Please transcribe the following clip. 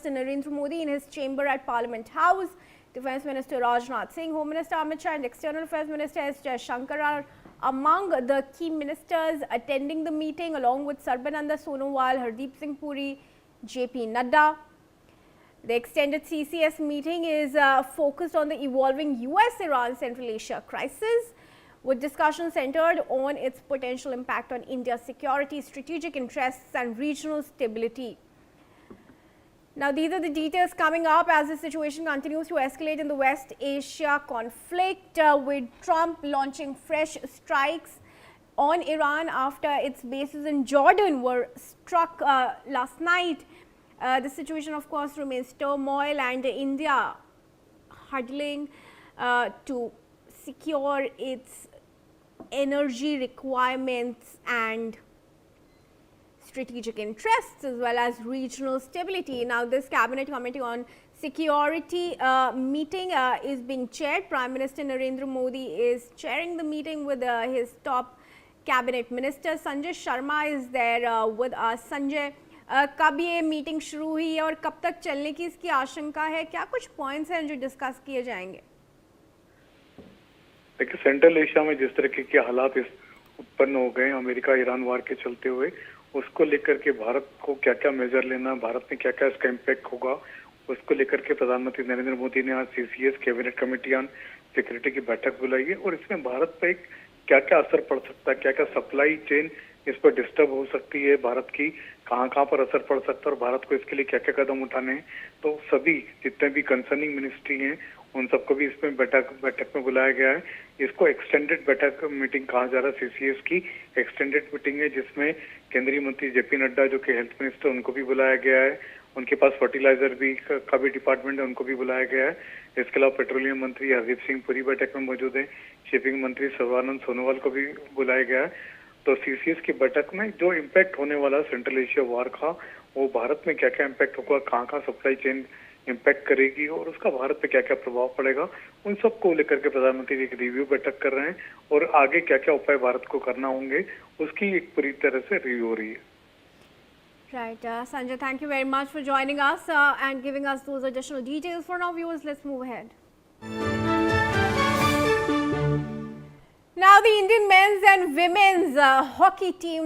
Minister Narendra Modi in his chamber at Parliament House. Defence Minister Rajnath Singh, Home Minister Amit Shah and External Affairs Minister S. Jaishankar are among the key ministers attending the meeting, along with Sarbananda Sonowal, Hardeep Singh Puri, JP Nadda. The extended CCS meeting is focused on the evolving US-Iran Central Asia crisis, with discussion centered on its potential impact on India's security, strategic interests and regional stability. Now, these are the details coming up as the situation continues to escalate in the West Asia conflict, with Trump launching fresh strikes on Iran after its bases in Jordan were struck last night. The situation, of course, remains turmoil, and India huddling to secure its energy requirements and strategic interests, as well as regional stability. Now, this Cabinet Committee on Security meeting is being chaired. Prime Minister Narendra Modi is chairing the meeting with his top cabinet minister. Sanjay Sharma is there with us. Sanjay, कब ये meeting शुरू हुई है और कब तक चलने की इसकी आशंका है? क्या कुछ पॉइंट्स हैं जो डिस्कस किए जाएंगे? देखिए, सेंट्रल एशिया में जिस तरह के हालात उत्पन्न हो गए अमेरिका ईरान वार के चलते हुए, उसको लेकर के भारत को क्या क्या मेजर लेना, भारत में क्या क्या इसका इम्पैक्ट होगा, उसको लेकर के प्रधानमंत्री नरेंद्र मोदी ने आज CCS cabinet committee on security की बैठक बुलाई है। और इसमें भारत पर क्या क्या असर पड़ सकता है, क्या क्या सप्लाई चेन इस पर डिस्टर्ब हो सकती है, भारत की कहाँ पर असर पड़ सकता है और भारत को इसके लिए क्या क्या कदम उठाने हैं, तो सभी जितने भी कंसर्निंग मिनिस्ट्री हैं उन सबको भी इसमें बैठक में बुलाया गया है। इसको एक्सटेंडेड बैठक मीटिंग कहा जा रहा है। सीसीएस की एक्सटेंडेड मीटिंग है जिसमें केंद्रीय मंत्री जेपी नड्डा जो कि हेल्थ मिनिस्टर, उनको भी बुलाया गया है। उनके पास फर्टिलाइजर भी का भी डिपार्टमेंट है, उनको भी बुलाया गया है। इसके अलावा पेट्रोलियम मंत्री हरदीप सिंह पुरी बैठक में मौजूद है। शिपिंग मंत्री सर्बानंद सोनोवाल को भी बुलाया गया है। तो सीसीएस की बैठक में जो इम्पैक्ट होने वाला सेंट्रल एशिया वार का, वो भारत में क्या क्या इम्पैक्ट होगा, कहाँ सप्लाई चेन इम्पैक्ट करेगी और उसका भारत पे क्या क्या प्रभाव पड़ेगा, उन सबको लेकर के प्रधानमंत्री एक रिव्यू बैठक कर रहे हैं और आगे क्या क्या उपाय भारत को करना होंगे उसकी एक पूरी तरह से रिव्यू हो रही है। Right, Sanjay, thank you very much for joining us and giving us those additional details. For now, viewers, let's move ahead. Now, the Indian men's and women's hockey teams